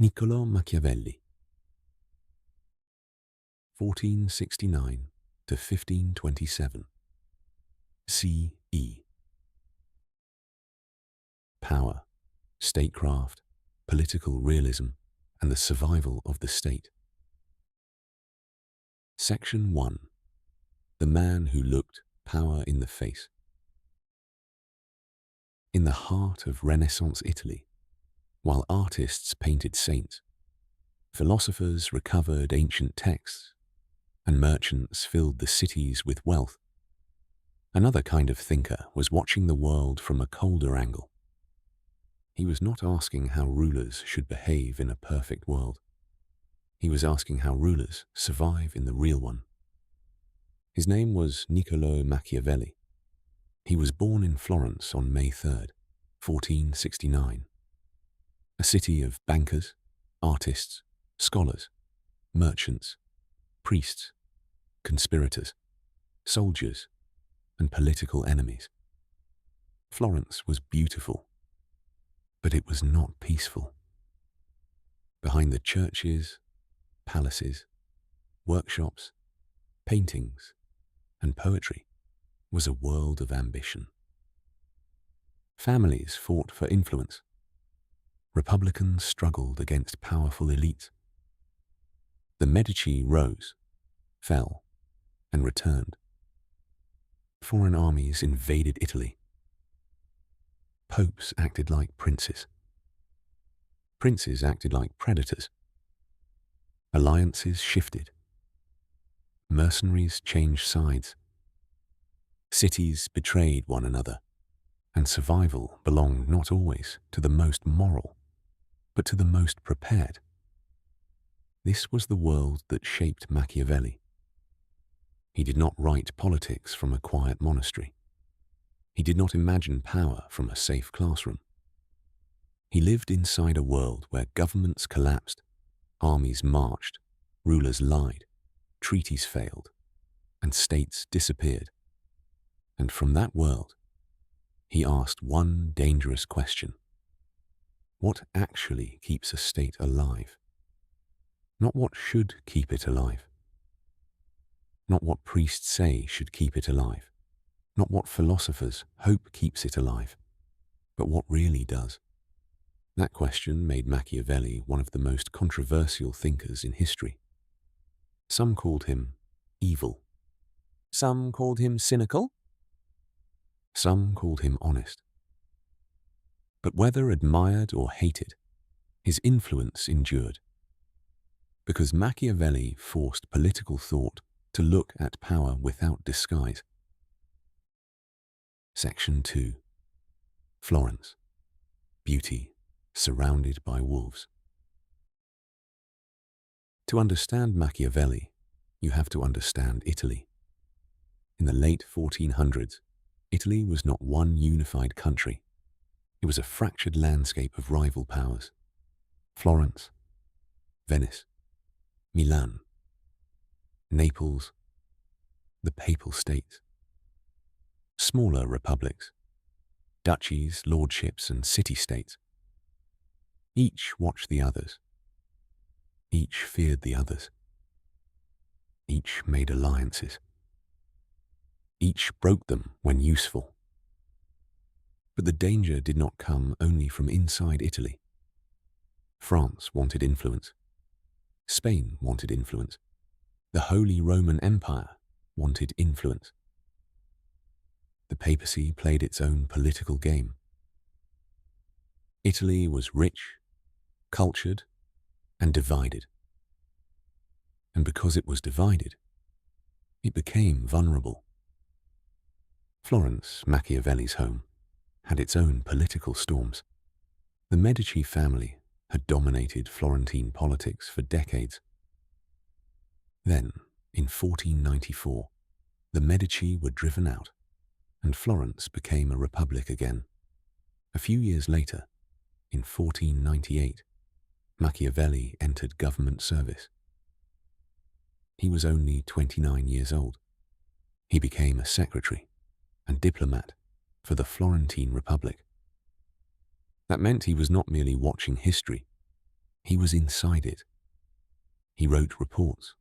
Niccolò Machiavelli, 1469 to 1527, CE. Power, statecraft, political realism, and the survival of the state. Section 1. The man who looked power in the face. In the heart of Renaissance Italy, while artists painted saints, philosophers recovered ancient texts, and merchants filled the cities with wealth, another kind of thinker was watching the world from a colder angle. He was not asking how rulers should behave in a perfect world. He was asking how rulers survive in the real one. His name was Niccolò Machiavelli. He was born in Florence on May 3rd, 1469. A city of bankers, artists, scholars, merchants, priests, conspirators, soldiers, and political enemies. Florence was beautiful, but it was not peaceful. Behind the churches, palaces, workshops, paintings, and poetry was a world of ambition. Families fought for influence. Republicans struggled against powerful elites. The Medici rose, fell, and returned. Foreign armies invaded Italy. Popes acted like princes. Princes acted like predators. Alliances shifted. Mercenaries changed sides. Cities betrayed one another, and survival belonged not always to the most moral, but to the most prepared. This was the world that shaped Machiavelli. He did not write politics from a quiet monastery. He did not imagine power from a safe classroom. He lived inside a world where governments collapsed, armies marched, rulers lied, treaties failed, and states disappeared. And from that world, he asked one dangerous question. What actually keeps a state alive? Not what should keep it alive. Not what priests say should keep it alive. Not what philosophers hope keeps it alive, but what really does. That question made Machiavelli one of the most controversial thinkers in history. Some called him evil. Some called him cynical. Some called him honest. But whether admired or hated, his influence endured. Because Machiavelli forced political thought to look at power without disguise. Section 2. Florence. Beauty surrounded by wolves. To understand Machiavelli, you have to understand Italy. In the late 1400s, Italy was not one unified country. It was a fractured landscape of rival powers. Florence, Venice, Milan, Naples, the Papal States. Smaller republics, duchies, lordships, and city-states. Each watched the others. Each feared the others. Each made alliances. Each broke them when useful. But the danger did not come only from inside Italy. France wanted influence. Spain wanted influence. The Holy Roman Empire wanted influence. The papacy played its own political game. Italy was rich, cultured, and divided. And because it was divided, it became vulnerable. Florence, Machiavelli's home, had its own political storms. The Medici family had dominated Florentine politics for decades. Then, in 1494, the Medici were driven out, and Florence became a republic again. A few years later, in 1498, Machiavelli entered government service. He was only 29 years old. He became a secretary and diplomat for the Florentine Republic. That meant he was not merely watching history, He was inside it. He wrote reports,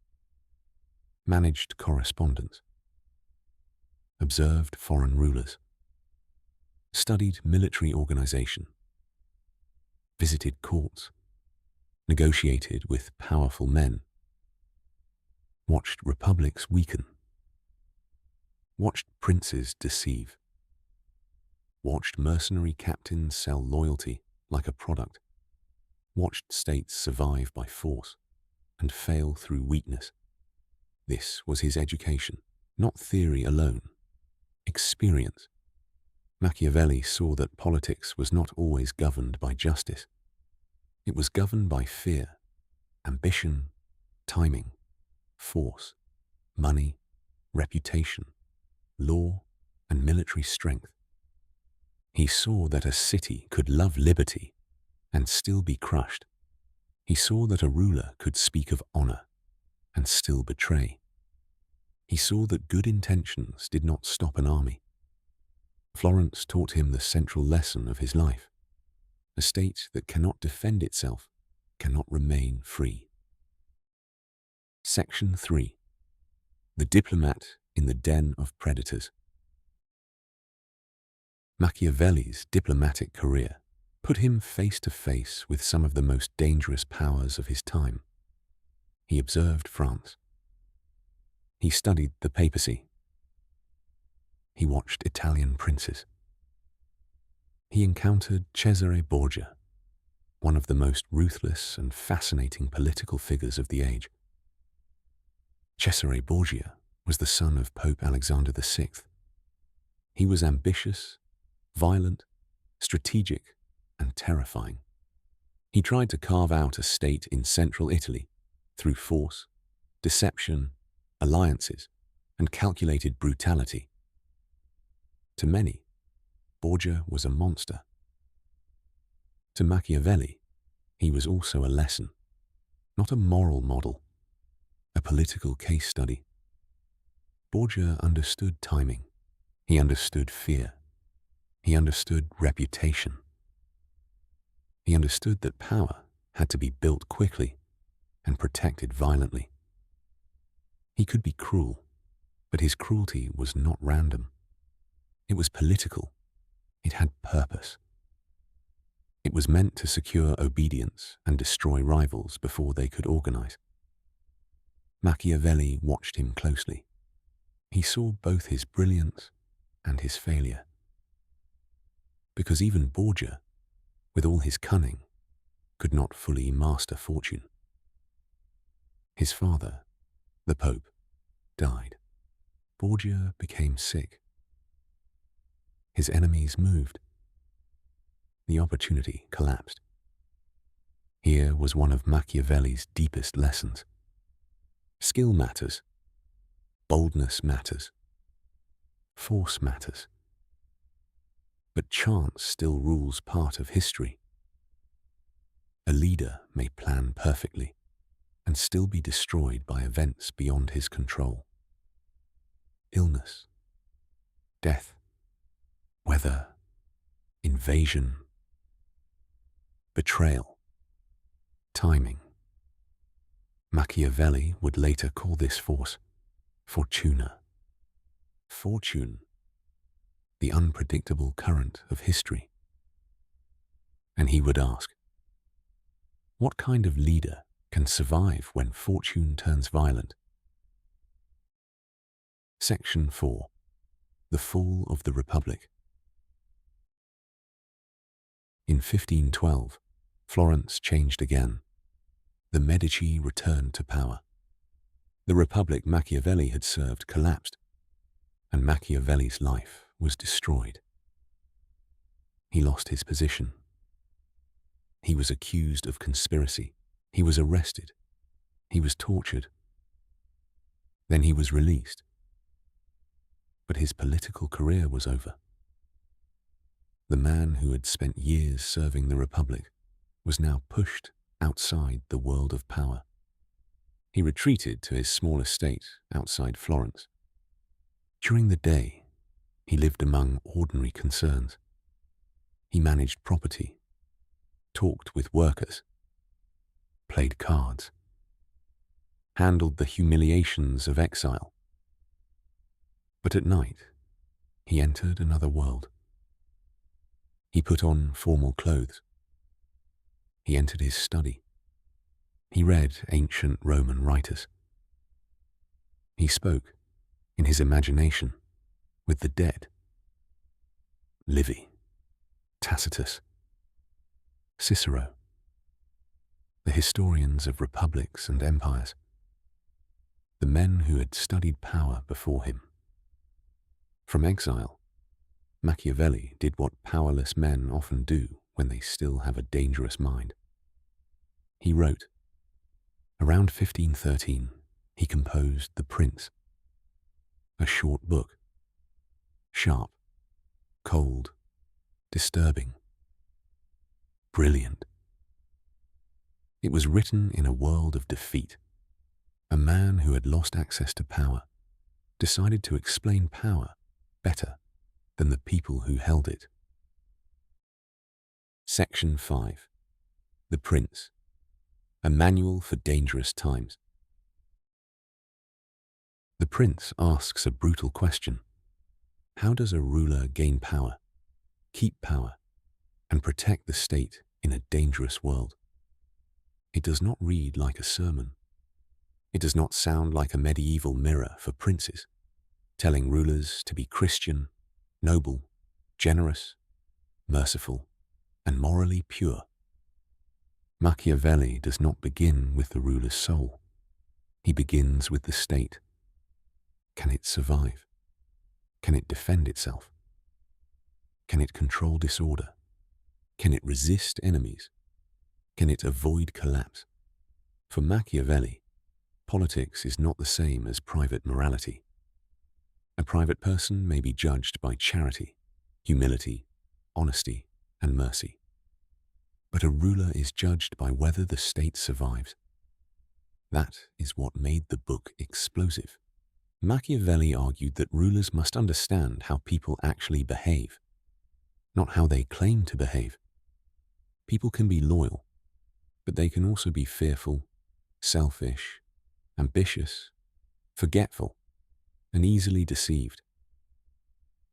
managed correspondence, observed foreign rulers, studied military organization, visited courts, negotiated with powerful men, watched republics weaken, watched princes deceive, watched mercenary captains sell loyalty like a product, watched states survive by force and fail through weakness. This was his education, not theory alone, experience. Machiavelli saw that politics was not always governed by justice. It was governed by fear, ambition, timing, force, money, reputation, law, and military strength. He saw that a city could love liberty and still be crushed. He saw that a ruler could speak of honor and still betray. He saw that good intentions did not stop an army. Florence taught him the central lesson of his life. A state that cannot defend itself cannot remain free. Section 3. The Diplomat in the Den of Predators. Machiavelli's diplomatic career put him face to face with some of the most dangerous powers of his time. He observed France. He studied the papacy. He watched Italian princes. He encountered Cesare Borgia, one of the most ruthless and fascinating political figures of the age. Cesare Borgia was the son of Pope Alexander VI. He was ambitious, violent, strategic, and terrifying. He tried to carve out a state in central Italy through force, deception, alliances, and calculated brutality. To many, Borgia was a monster. To Machiavelli, he was also a lesson, not a moral model, a political case study. Borgia understood timing. He understood fear. He understood reputation. He understood that power had to be built quickly and protected violently. He could be cruel, but his cruelty was not random. It was political. It had purpose. It was meant to secure obedience and destroy rivals before they could organize. Machiavelli watched him closely. He saw both his brilliance and his failure. Because even Borgia, with all his cunning, could not fully master fortune. His father, the Pope, died. Borgia became sick. His enemies moved. The opportunity collapsed. Here was one of Machiavelli's deepest lessons. Skill matters. Boldness matters. Force matters. But chance still rules part of history. A leader may plan perfectly and still be destroyed by events beyond his control. Illness, death, weather, invasion, betrayal, timing. Machiavelli would later call this force fortuna. Fortune, the unpredictable current of history. And he would ask, what kind of leader can survive when fortune turns violent? Section 4. The Fall of the Republic. In 1512, Florence changed again. The Medici returned to power. The republic Machiavelli had served collapsed, and Machiavelli's life was destroyed. He lost his position. He was accused of conspiracy. He was arrested. He was tortured. Then he was released. But his political career was over. The man who had spent years serving the Republic was now pushed outside the world of power. He retreated to his small estate outside Florence. During the day, he lived among ordinary concerns. He managed property, talked with workers, played cards, handled the humiliations of exile. But at night, he entered another world. He put on formal clothes. He entered his study. He read ancient Roman writers. He spoke, in his imagination, with the dead. Livy, Tacitus, Cicero, the historians of republics and empires, the men who had studied power before him. From exile, Machiavelli did what powerless men often do when they still have a dangerous mind. He wrote. Around 1513, he composed The Prince, a short book, sharp, cold, disturbing, brilliant. It was written in a world of defeat. A man who had lost access to power decided to explain power better than the people who held it. Section 5. The Prince, a manual for dangerous times. The Prince asks a brutal question. How does a ruler gain power, keep power, and protect the state in a dangerous world? It does not read like a sermon. It does not sound like a medieval mirror for princes, telling rulers to be Christian, noble, generous, merciful, and morally pure. Machiavelli does not begin with the ruler's soul. He begins with the state. Can it survive? Can it defend itself? Can it control disorder? Can it resist enemies? Can it avoid collapse? For Machiavelli, politics is not the same as private morality. A private person may be judged by charity, humility, honesty, and mercy. But a ruler is judged by whether the state survives. That is what made the book explosive. Machiavelli argued that rulers must understand how people actually behave, not how they claim to behave. People can be loyal, but they can also be fearful, selfish, ambitious, forgetful, and easily deceived.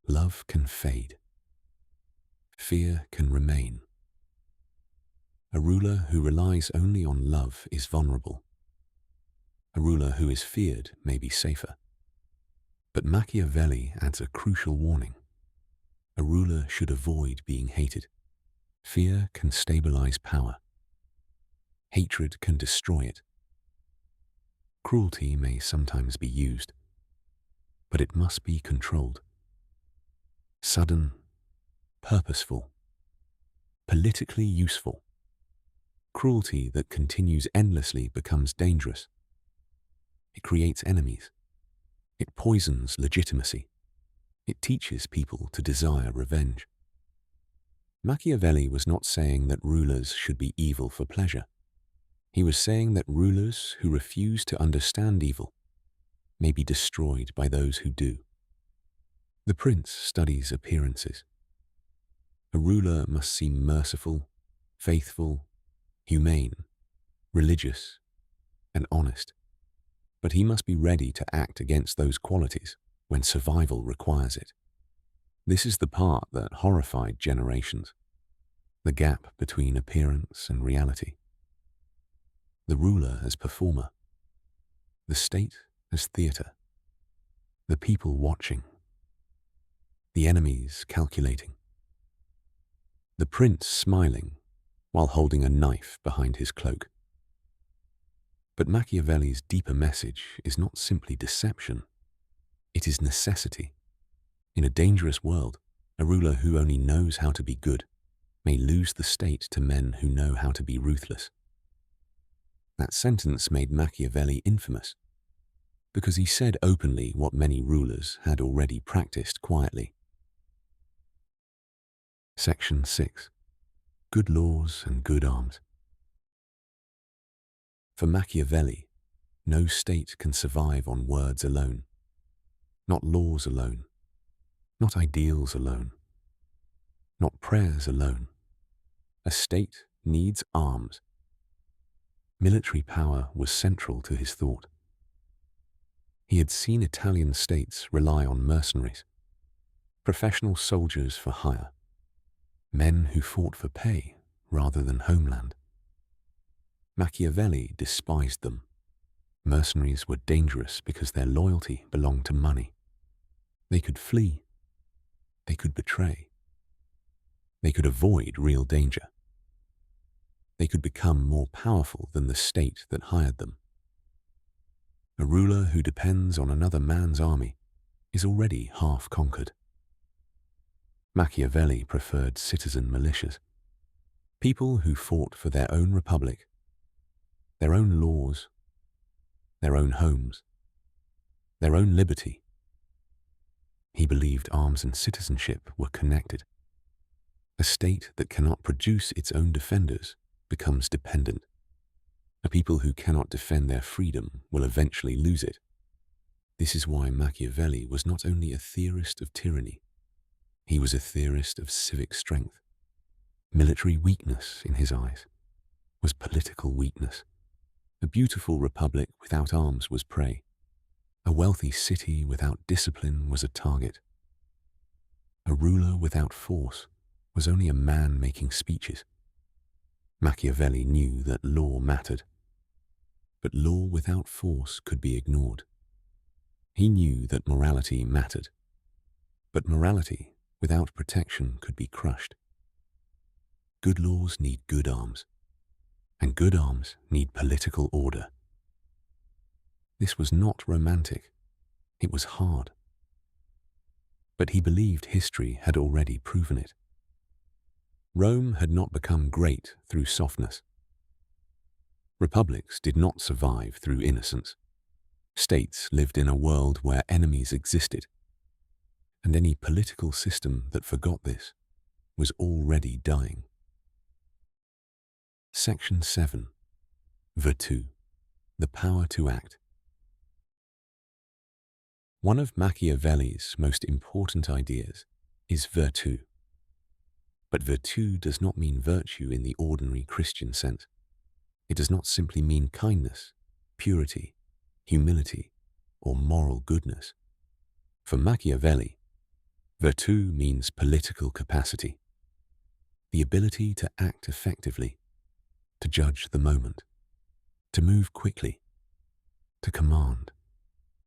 Love can fade. Fear can remain. A ruler who relies only on love is vulnerable. A ruler who is feared may be safer. But Machiavelli adds a crucial warning. A ruler should avoid being hated. Fear can stabilize power. Hatred can destroy it. Cruelty may sometimes be used, but it must be controlled. Sudden, purposeful, politically useful. Cruelty that continues endlessly becomes dangerous. It creates enemies. It poisons legitimacy. It teaches people to desire revenge. Machiavelli was not saying that rulers should be evil for pleasure. He was saying that rulers who refuse to understand evil may be destroyed by those who do. The prince studies appearances. A ruler must seem merciful, faithful, humane, religious, and honest. But he must be ready to act against those qualities when survival requires it. This is the part that horrified generations, the gap between appearance and reality. The ruler as performer, the state as theatre, the people watching, the enemies calculating, the prince smiling while holding a knife behind his cloak. But Machiavelli's deeper message is not simply deception, it is necessity. In a dangerous world, a ruler who only knows how to be good may lose the state to men who know how to be ruthless. That sentence made Machiavelli infamous, because he said openly what many rulers had already practiced quietly. Section 6. Good laws and good arms. For Machiavelli, no state can survive on words alone, not laws alone, not ideals alone, not prayers alone. A state needs arms. Military power was central to his thought. He had seen Italian states rely on mercenaries, professional soldiers for hire, men who fought for pay rather than homeland. Machiavelli despised them. Mercenaries were dangerous because their loyalty belonged to money. They could flee. They could betray. They could avoid real danger. They could become more powerful than the state that hired them. A ruler who depends on another man's army is already half conquered. Machiavelli preferred citizen militias, people who fought for their own republic, their own laws, their own homes, their own liberty. He believed arms and citizenship were connected. A state that cannot produce its own defenders becomes dependent. A people who cannot defend their freedom will eventually lose it. This is why Machiavelli was not only a theorist of tyranny, he was a theorist of civic strength. Military weakness, in his eyes, was political weakness. A beautiful republic without arms was prey. A wealthy city without discipline was a target. A ruler without force was only a man making speeches. Machiavelli knew that law mattered, but law without force could be ignored. He knew that morality mattered, but morality without protection could be crushed. Good laws need good arms, and good arms need political order. This was not romantic. It was hard. But he believed history had already proven it. Rome had not become great through softness. Republics did not survive through innocence. States lived in a world where enemies existed, and any political system that forgot this was already dying. Section 7. Virtù, the power to act. One of Machiavelli's most important ideas is virtù. But virtù does not mean virtue in the ordinary Christian sense. It does not simply mean kindness, purity, humility, or moral goodness. For Machiavelli, virtù means political capacity, the ability to act effectively, to judge the moment, to move quickly, to command,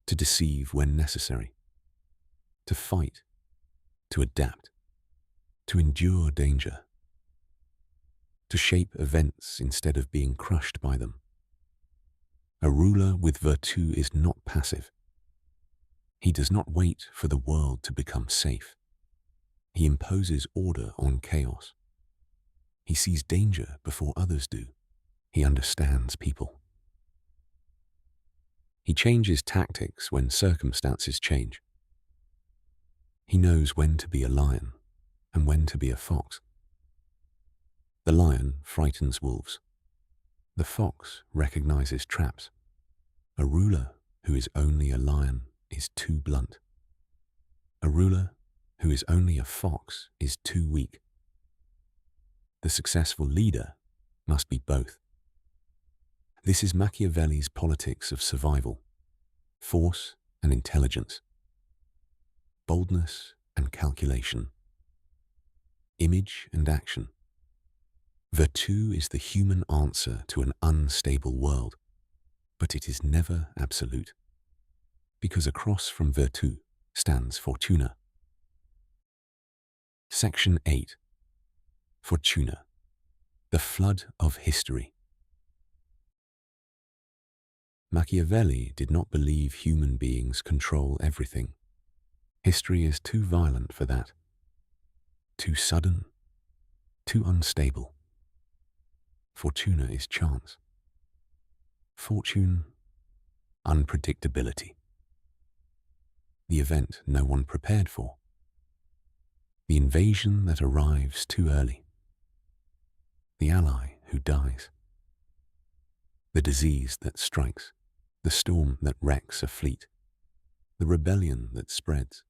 to deceive when necessary, to fight, to adapt, to endure danger, to shape events instead of being crushed by them. A ruler with virtù is not passive. He does not wait for the world to become safe. He imposes order on chaos. He sees danger before others do. He understands people. He changes tactics when circumstances change. He knows when to be a lion and when to be a fox. The lion frightens wolves. The fox recognizes traps. A ruler who is only a lion is too blunt. A ruler who is only a fox is too weak. The successful leader must be both. This is Machiavelli's politics of survival, force and intelligence, boldness and calculation, image and action. Virtù is the human answer to an unstable world, but it is never absolute, because across from virtù stands fortuna. Section 8. Fortuna, the flood of history. Machiavelli did not believe human beings control everything. History is too violent for that, too sudden, too unstable. Fortuna is chance. Fortune, unpredictability. The event no one prepared for. The invasion that arrives too early. The ally who dies. The disease that strikes. The storm that wrecks a fleet. The rebellion that spreads.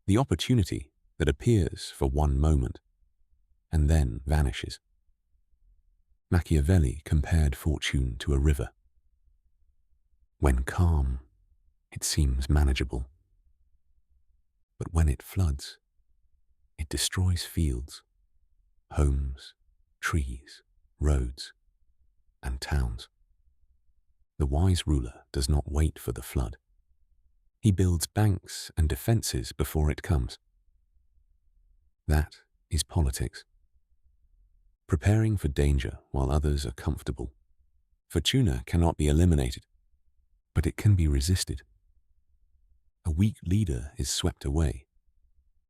The opportunity that appears for one moment and then vanishes. Machiavelli compared fortune to a river. When calm, it seems manageable. But when it floods, it destroys fields, homes, trees, roads, and towns. The wise ruler does not wait for the flood. He builds banks and defenses before it comes. That is politics. Preparing for danger while others are comfortable. Fortuna cannot be eliminated, but it can be resisted. A weak leader is swept away.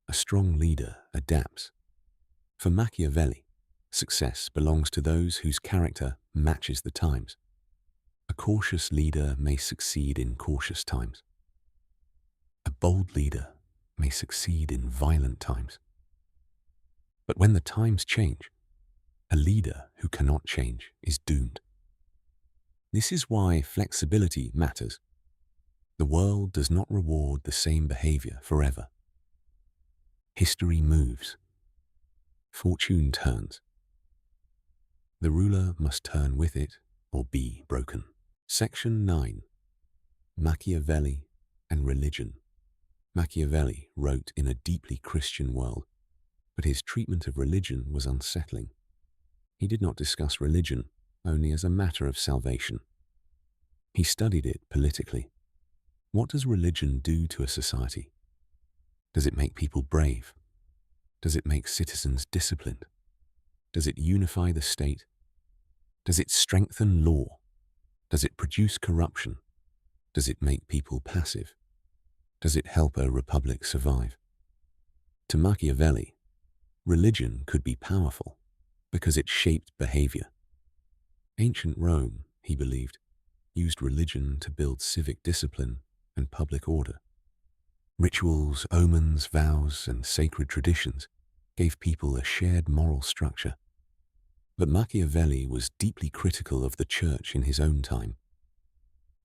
A strong leader adapts. For Machiavelli, success belongs to those whose character matches the times. A cautious leader may succeed in cautious times. A bold leader may succeed in violent times. But when the times change, a leader who cannot change is doomed. This is why flexibility matters. The world does not reward the same behavior forever. History moves. Fortune turns. The ruler must turn with it or be broken. Section 9. Machiavelli and Religion. Machiavelli wrote in a deeply Christian world, but his treatment of religion was unsettling. He did not discuss religion only as a matter of salvation. He studied it politically. What does religion do to a society? Does it make people brave? Does it make citizens disciplined? Does it unify the state? Does it strengthen law? Does it produce corruption? Does it make people passive? Does it help a republic survive? To Machiavelli, religion could be powerful because it shaped behavior. Ancient Rome, he believed, used religion to build civic discipline and public order. Rituals, omens, vows, and sacred traditions gave people a shared moral structure. But Machiavelli was deeply critical of the church in his own time.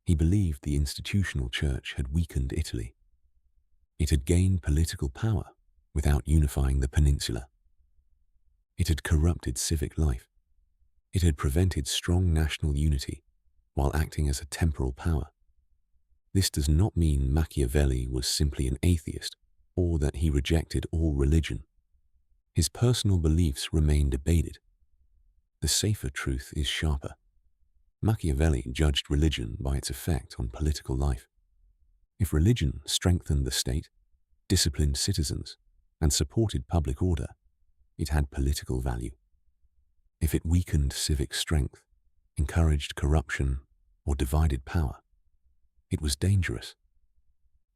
He believed the institutional church had weakened Italy. It had gained political power without unifying the peninsula. It had corrupted civic life. It had prevented strong national unity while acting as a temporal power. This does not mean Machiavelli was simply an atheist or that he rejected all religion. His personal beliefs remain debated. The safer truth is sharper. Machiavelli judged religion by its effect on political life. If religion strengthened the state, disciplined citizens, and supported public order, it had political value. If it weakened civic strength, encouraged corruption, or divided power, it was dangerous.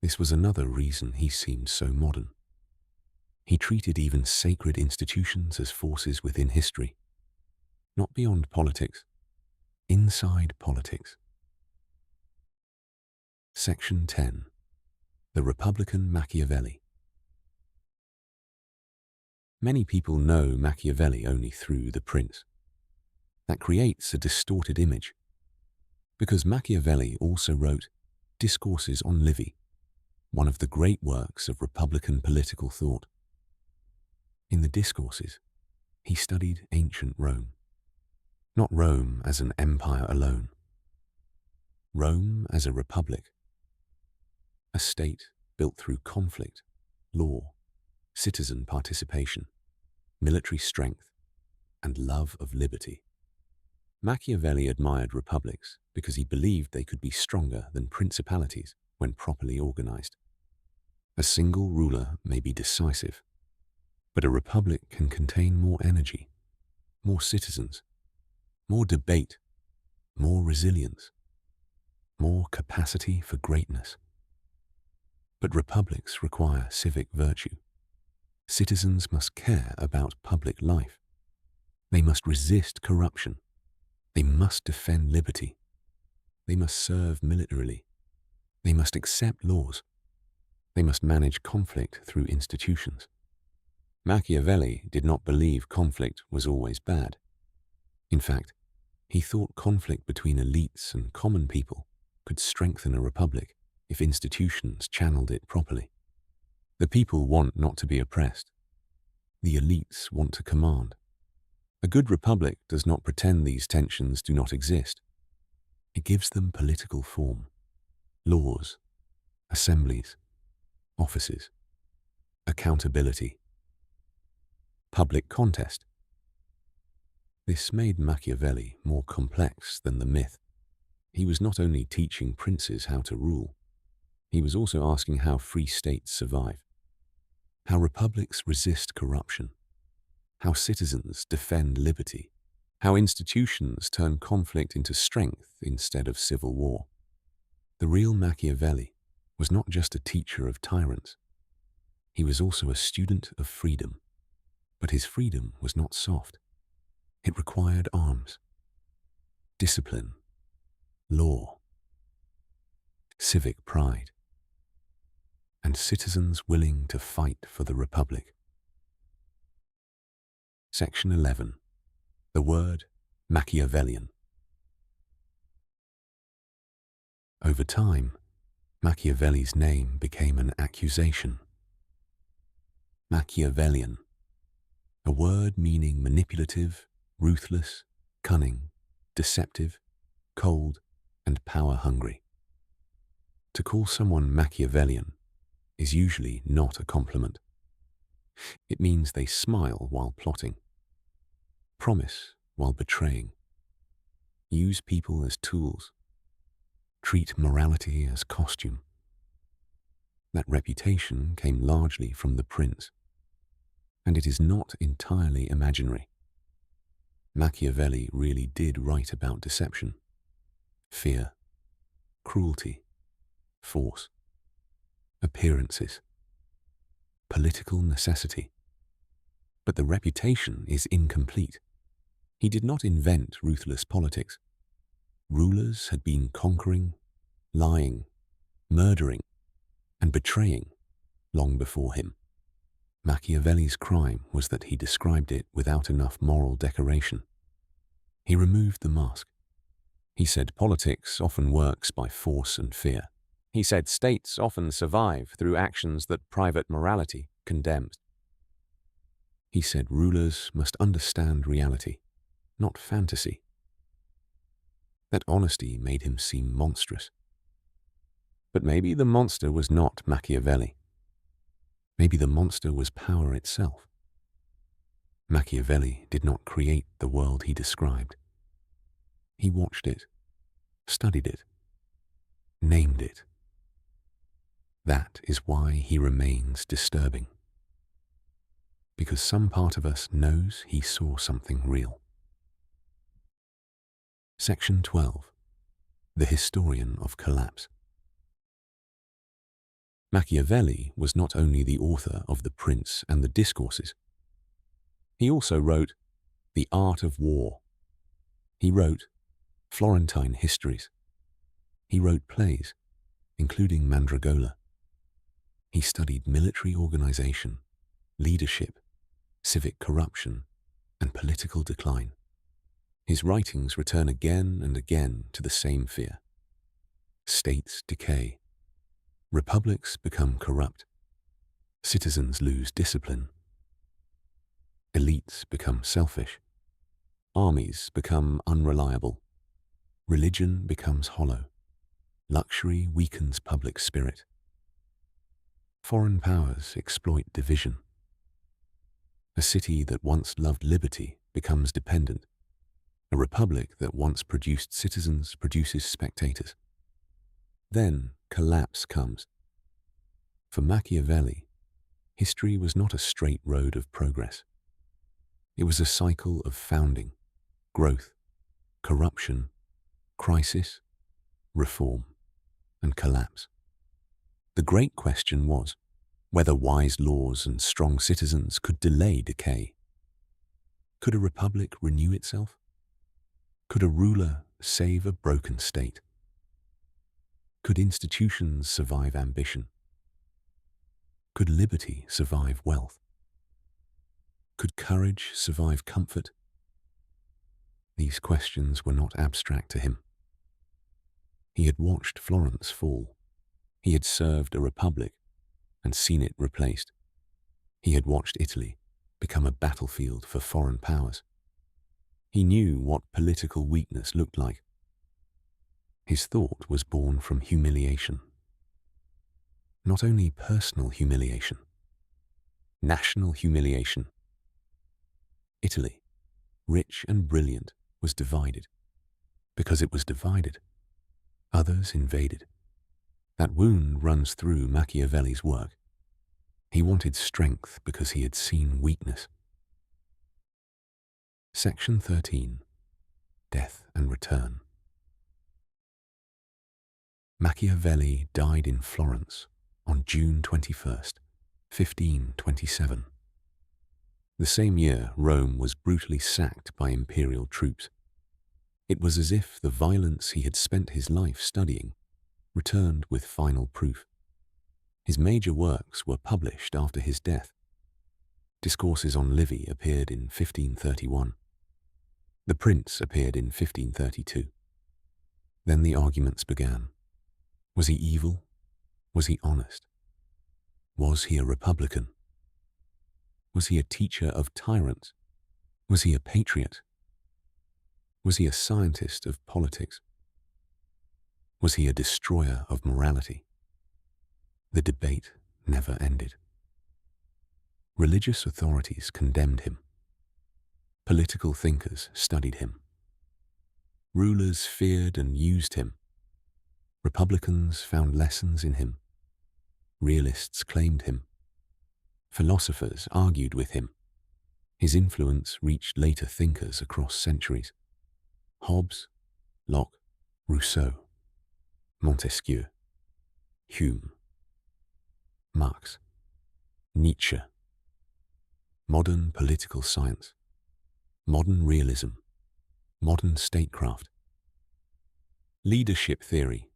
This was another reason he seemed so modern. He treated even sacred institutions as forces within history, not beyond politics, inside politics. Section 10. The Republican Machiavelli. Many people know Machiavelli only through The Prince. That creates a distorted image, because Machiavelli also wrote Discourses on Livy, one of the great works of Republican political thought. In the Discourses, he studied ancient Rome, not Rome as an empire alone, Rome as a republic, a state built through conflict, law, citizen participation, military strength, and love of liberty. Machiavelli admired republics because he believed they could be stronger than principalities when properly organized. A single ruler may be decisive, but a republic can contain more energy, more citizens, more debate, more resilience, more capacity for greatness. But republics require civic virtue. Citizens must care about public life. They must resist corruption. They must defend liberty. They must serve militarily. They must accept laws. They must manage conflict through institutions. Machiavelli did not believe conflict was always bad. In fact, he thought conflict between elites and common people could strengthen a republic if institutions channeled it properly. The people want not to be oppressed. The elites want to command. A good republic does not pretend these tensions do not exist. It gives them political form, laws, assemblies, offices, accountability, public contest. This made Machiavelli more complex than the myth. He was not only teaching princes how to rule, he was also asking how free states survive, how republics resist corruption, how citizens defend liberty, how institutions turn conflict into strength instead of civil war. The real Machiavelli was not just a teacher of tyrants. He was also a student of freedom. But his freedom was not soft. It required arms, discipline, law, civic pride, and citizens willing to fight for the Republic. Section 11. The word Machiavellian. Over time, Machiavelli's name became an accusation. Machiavellian, a word meaning manipulative, ruthless, cunning, deceptive, cold, and power-hungry. To call someone Machiavellian is usually not a compliment. It means they smile while plotting, promise while betraying, use people as tools, treat morality as costume. That reputation came largely from the prince, and it is not entirely imaginary. Machiavelli really did write about deception, fear, cruelty, force, appearances, political necessity. But the reputation is incomplete. He did not invent ruthless politics. Rulers had been conquering, lying, murdering, and betraying long before him. Machiavelli's crime was that he described it without enough moral decoration. He removed the mask. He said politics often works by force and fear. He said states often survive through actions that private morality condemns. He said rulers must understand reality, not fantasy. That honesty made him seem monstrous. But maybe the monster was not Machiavelli. Maybe the monster was power itself. Machiavelli did not create the world he described. He watched it, studied it, named it. That is why he remains disturbing. Because some part of us knows he saw something real. Section 12. The Historian of Collapse. Machiavelli was not only the author of The Prince and the Discourses. He also wrote The Art of War. He wrote Florentine Histories. He wrote plays, including Mandragola. He studied military organization, leadership, civic corruption, and political decline. His writings return again and again to the same fear. States decay. Republics become corrupt. Citizens lose discipline. Elites become selfish. Armies become unreliable. Religion becomes hollow. Luxury weakens public spirit. Foreign powers exploit division. A city that once loved liberty becomes dependent. A republic that once produced citizens produces spectators. Then collapse comes. For Machiavelli, history was not a straight road of progress. It was a cycle of founding, growth, corruption, crisis, reform, and collapse. The great question was whether wise laws and strong citizens could delay decay. Could a republic renew itself? Could a ruler save a broken state? Could institutions survive ambition? Could liberty survive wealth? Could courage survive comfort? These questions were not abstract to him. He had watched Florence fall. He had served a republic and seen it replaced. He had watched Italy become a battlefield for foreign powers. He knew what political weakness looked like. His thought was born from humiliation. Not only personal humiliation, national humiliation. Italy, rich and brilliant, was divided. Because it was divided, others invaded. That wound runs through Machiavelli's work. He wanted strength because he had seen weakness. Section 13. Death and Return. Machiavelli died in Florence on June 21st, 1527. The same year, Rome was brutally sacked by imperial troops. It was as if the violence he had spent his life studying returned with final proof. His major works were published after his death. Discourses on Livy appeared in 1531. The Prince appeared in 1532. Then the arguments began. Was he evil? Was he honest? Was he a republican? Was he a teacher of tyrants? Was he a patriot? Was he a scientist of politics? Was he a destroyer of morality? The debate never ended. Religious authorities condemned him. Political thinkers studied him. Rulers feared and used him. Republicans found lessons in him. Realists claimed him. Philosophers argued with him. His influence reached later thinkers across centuries. Hobbes, Locke, Rousseau, Montesquieu, Hume, Marx, Nietzsche. Modern political science, modern realism, modern statecraft, leadership theory,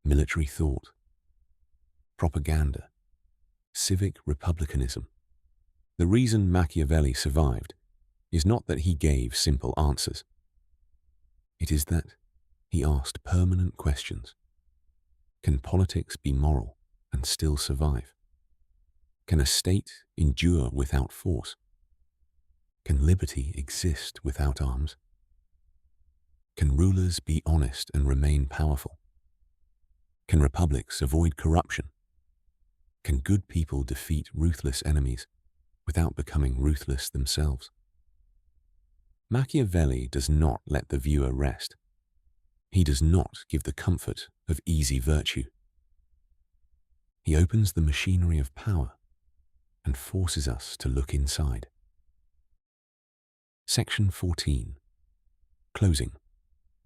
military thought, propaganda, civic republicanism. The reason Machiavelli survived is not that he gave simple answers. It is that he asked permanent questions. Can politics be moral and still survive? Can a state endure without force? Can liberty exist without arms? Can rulers be honest and remain powerful? Can republics avoid corruption? Can good people defeat ruthless enemies without becoming ruthless themselves? Machiavelli does not let the viewer rest. He does not give the comfort of easy virtue. He opens the machinery of power and forces us to look inside. Section 14. Closing.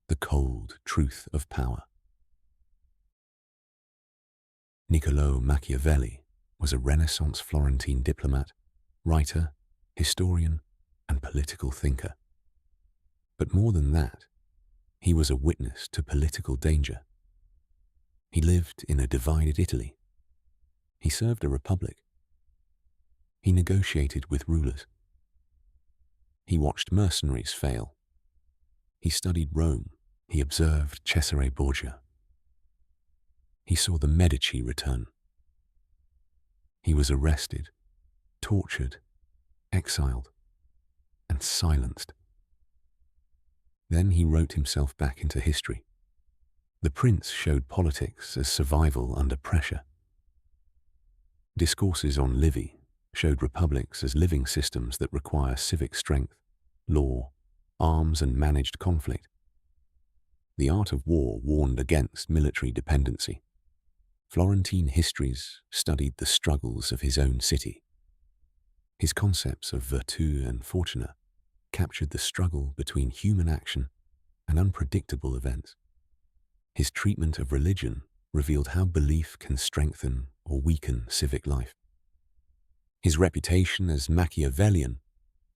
The cold truth of power. Niccolò Machiavelli was a Renaissance Florentine diplomat, writer, historian, and political thinker. But more than that, he was a witness to political danger. He lived in a divided Italy. He served a republic. He negotiated with rulers. He watched mercenaries fail. He studied Rome. He observed Cesare Borgia. He saw the Medici return. He was arrested, tortured, exiled, and silenced. Then he wrote himself back into history. The Prince showed politics as survival under pressure. Discourses on Livy showed republics as living systems that require civic strength, law, arms, and managed conflict. The Art of War warned against military dependency. Florentine histories studied the struggles of his own city. His concepts of virtù and fortuna captured the struggle between human action and unpredictable events. His treatment of religion revealed how belief can strengthen or weaken civic life. His reputation as Machiavellian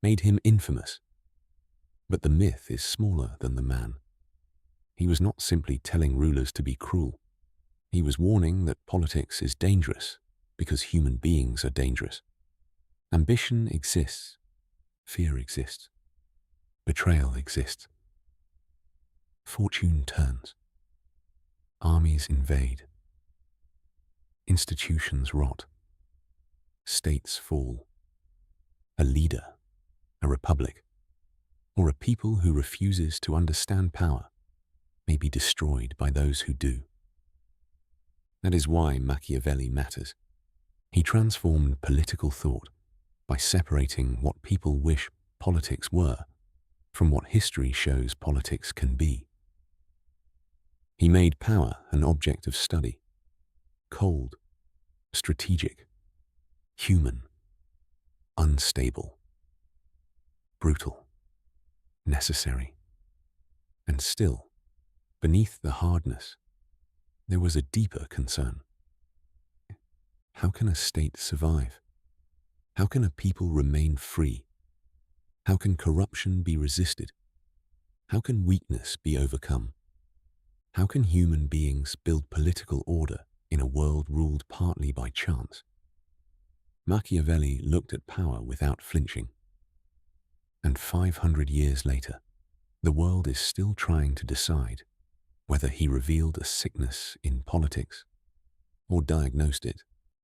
made him infamous. But the myth is smaller than the man. He was not simply telling rulers to be cruel. He was warning that politics is dangerous because human beings are dangerous. Ambition exists. Fear exists. Betrayal exists. Fortune turns. Armies invade. Institutions rot. States fall. A leader, a republic, or a people who refuses to understand power may be destroyed by those who do. That is why Machiavelli matters. He transformed political thought by separating what people wish politics were from what history shows politics can be. He made power an object of study, cold, strategic, human, unstable, brutal, necessary. And still, beneath the hardness, there was a deeper concern. How can a state survive? How can a people remain free? How can corruption be resisted? How can weakness be overcome? How can human beings build political order in a world ruled partly by chance? Machiavelli looked at power without flinching. And 500 years later, the world is still trying to decide whether he revealed a sickness in politics or diagnosed it